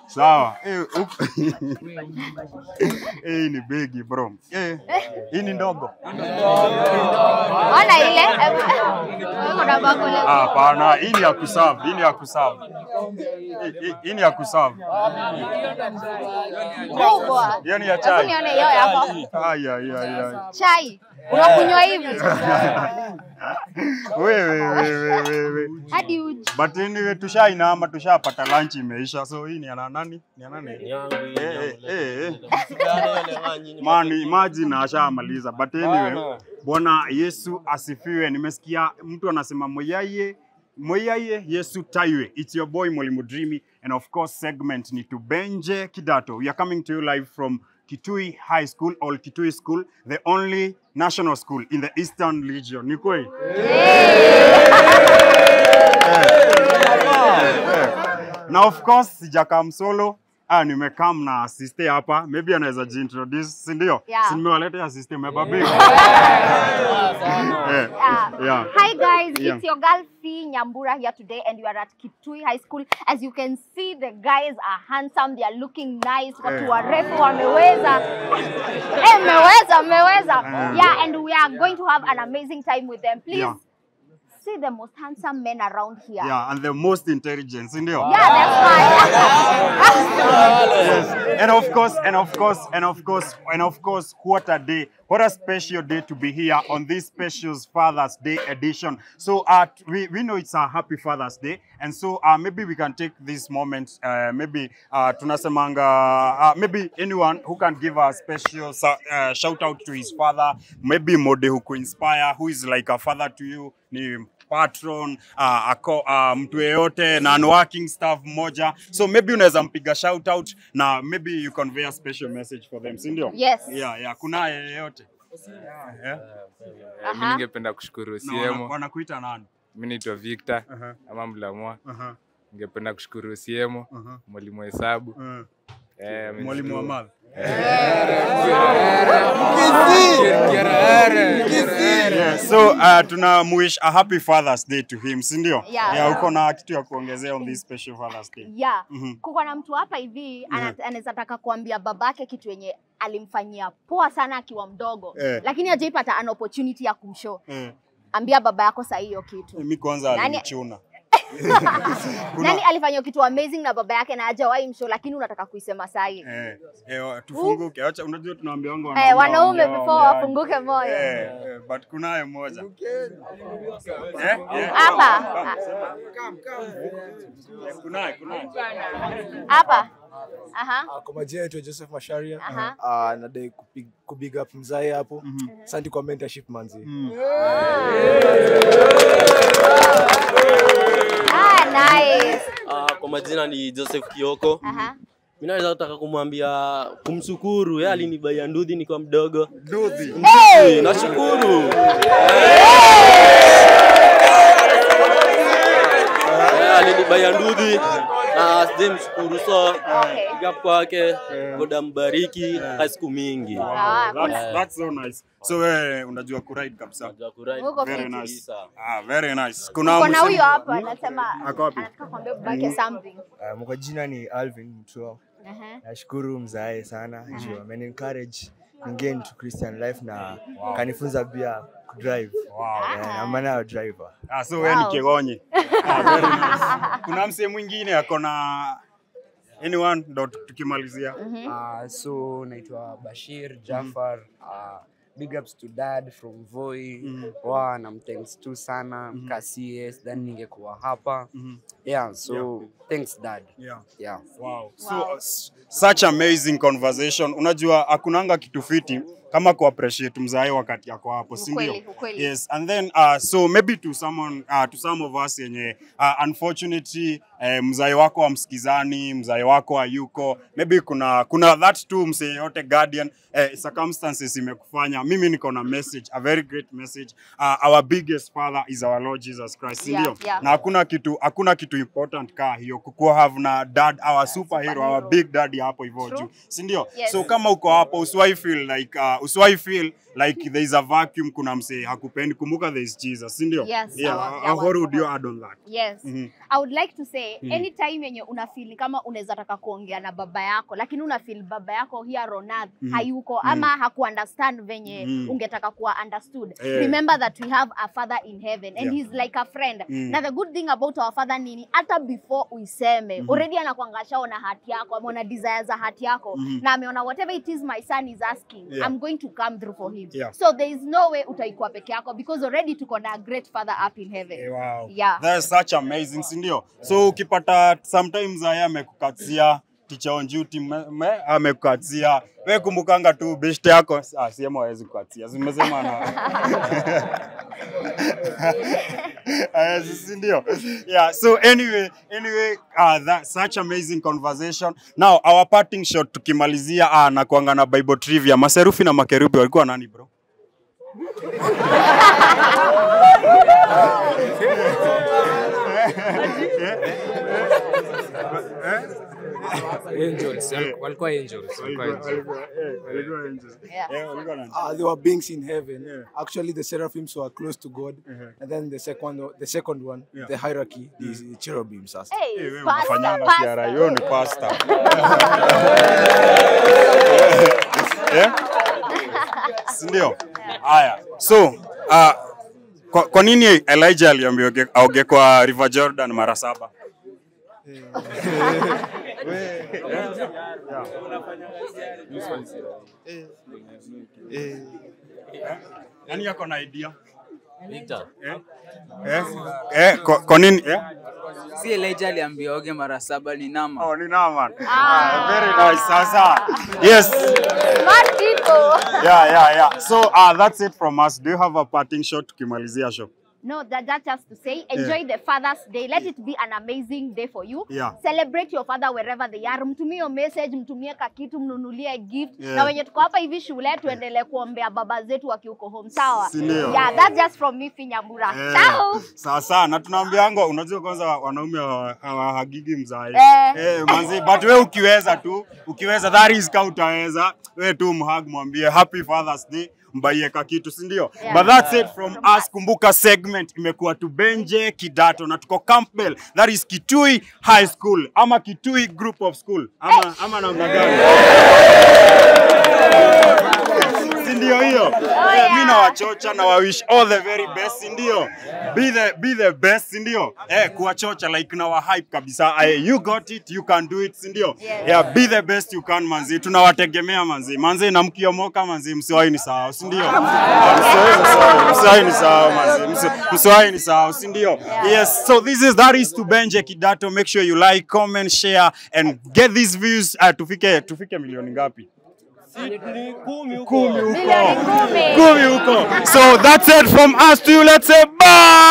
Sawa. Ni begi bro. Hii ni ndogo. Ona ile. Kuna bakuli. Hapana, hii ni ya kuserve, hii ni ya kuserve. Hii ni ya kuserve. Kubwa. Yaani ya chai. Nione hiyo hapo. Chai. Unakunywa hivi? Wewe. Hadi uji. But anyway tushainama tushapata lunch imeisha. So hii ni ana nani? Ni ana nani? Mani imagine ashamaliza. But anyway, Bwana Yesu asifiwe. Nimesikia mtu anasema moyaye Yesu taiwe. It's your boy Mwalimu Dreamy, and of course segment ni Tubenje Kidato. We are coming to you live from Kitui High School or Kitui School, the only national school in the Eastern Region. Ni kweli? Now of course sijakam solo. Nimekam na sister hapa. Maybe anaweza jintroduce, si ndio? Si nimewaleta sister mebabika. Hi guys, it's your girl Fee Nyambura here today, and you are at Kitui High School. As you can see, the guys are handsome, they are looking nice. Watu warefu wameweza. Mmeweza. Yeah, and we are going to have an amazing time with them. Please see the most handsome men around here. Yeah, and the most intelligent, ndio? Yeah, that's right. Yes. And of course, what a day. What a special day to be here on this special Father's Day edition. So we know it's a happy Father's Day, and so maybe we can take this moment, maybe tunasemanga, maybe anyone who can give a special shout out to his father, maybe mode who could inspire, who is like a father to you, ni patron, mtu yeyote na working staff moja. So maybe unaweza mpiga shout out na maybe you convey a special message for them, si ndio? Yes. Yeah, kuna yeyote. Mimi ningependa kushukuru CM. Wanakuita nani? Mimi naitwa Victor ama Mlamwa. Ningependa kushukuru CM, mwalimu wa hesabu. Mwalimu wa math. So tuna wish a happy Father's Day to him, si ndio? Uko na kitu ya kuongezea on this special Father's Day? Yeah. Kuko na mtu hapa hivi anaweza taka kuambia babake kitu yenye alimfanyia poa sana akiwa mdogo, lakini hajaipata an opportunity ya kumshow. Ambia baba yako saa hiyo kitu. Mimi kwanza alinichuna. Nani alifanya kitu amazing na baba yake na hajawahi mshow, lakini unataka kuisema saa hii? Tufunguke. Acha unajua tunaambia wanaume before wafunguke moyo. But kunaye mmoja. Hapa. Kunaye. Hapa. Kwa majina yetu Joseph Masharia. Nadai kubig up mzae hapo. Asante kwa mentorship manzi. Nice. Kwa majina ni Joseph Kioko. Mimi naweza kutaka kumshukuru, yeye alinibaia ndudhi nikiwa mdogo. Ndudhi. Nashukuru. Alinibaia ndudhi. Mshukuru so. Gap kwake, Goda mbariki, siku mingi. That's so nice. So unajua kuride kabisa. Unajua kuride. Very nice. Very nice. Kuna huyo hapa anasema anataka kuambia babake something. Kwa jina ni Alvin Mtua. Nashukuru mzae sana. Ame encourage ningie into Christian life na kanifunza pia drive. I'm a driver. So wewe ni Kegonyi. Very nice. Kuna msee mwingine akona anyone tukimalizia. So naitwa Bashir Jafar. Big ups to dad from Voi. Thanks to sana KCS, then ningekuwa hapa. So thanks dad. Wow. So such amazing conversation. Unajua hakunanga kitu fiti kama ku appreciate mzae wakati yako hapo, si ndio? Yes, and then so maybe to some of us yenye unfortunately mzae wako amsikizani, mzae wako hayuko, maybe kuna that too msee yote guardian circumstances imekufanya. Mimi niko na message, a very great message. Our biggest father is our Lord Jesus Christ, si ndio? Na hakuna kitu important ka hiyo kukuwa have na dad, our superhero, our big daddy hapo hivyo juu, si ndio? So kama uko hapo usiwahi feel like usiwai feel like there is a vacuum, kuna msee hakupendi. Kumbuka there is Jesus, si ndio? Yes, yeah. What would you add on that? Yes. I would like to say anytime yenye una feel kama unaweza taka kuongea na baba yako lakini una feel baba yako here on earth hayuko ama haku understand venye ungetaka kuwa understood. Remember that we have a father in heaven and he's like a friend. Now the good thing about our father nini, hata before uiseme already anakuangasha na hati yako, ameona desires za hati yako na ameona whatever it is my son is asking, I'm going to come through for him. So there is no way utaikuwa peke yako because already tuko na a great father up in heaven. Wow. Yeah. That's such amazing, si ndio? So ukipata sometimes haya amekukatia teacher on duty amekukatia, wewe kumbukanga tu best yako, sema hawezi kukatia. Zimesema na sindio? Yeah, so anyway, that's such amazing conversation. Now, our parting shot tukimalizia na kuanga na Bible trivia. Maserufi na makerubi walikuwa nani bro? Angels. Walikuwa angels. They were beings in heaven. Actually, the seraphims were close to God, and then the second one, the hierarchy, the cherubims. Hey, pastor. Sindio? Aya. So, kwa nini Elijah aliambiwa aoge kwa River Jordan mara 7? Nani yako na idea? Victor. Kwa nini? Si Elijah aliambiwa oge mara 7 ni Naaman. Oh, ni Naaman. Very nice. Sasa. Yes. Smart people. Yeah. So, that's it from us. Do you have a parting shot tukimalizia show? No, that's just to say, enjoy the Father's Day. Let it be an amazing day for you. Yeah. Celebrate your father wherever they are. Mtumie your message, mtumie kakitu, mnunulie gift. Na wenye tuko hapa hivi shule tuendelee kuombea baba zetu wakiuko home. Sawa? Yeah, that's just from me, Finyambura. Ciao. Sasa, na tunaambianga unajua kwanza wanaume hawahagigi mzae. Manzi, but wewe ukiweza that is ka utaweza. Wewe tu mhag mwambie happy Father's Day. Mbaye kakitu, si ndio? But that's it from us. Kumbuka segment imekuwa Tubenje Kidato na tuko Campbell, that is Kitui High School ama Kitui Group of School ama namna gani? Sindio hiyo? Mimi na wachocha na wish all the very best, sindio? Be the best, sindio? Kuwachocha like na wa hype kabisa. You got it, you can do it, sindio? Yeah, be the best you can manzi. Tunawategemea manzi. Manzi na mkiomoka manzi, msiwahi ni sawa, sindio? Msiwahi ni sawa manzi. Msiwahi ni sawa, sindio? Yes, so that is Tubenje Kidato. Make sure you like, comment, share and get these views. Tufike milioni ngapi? 10 huko. So that's it from us to you. Let's say bye.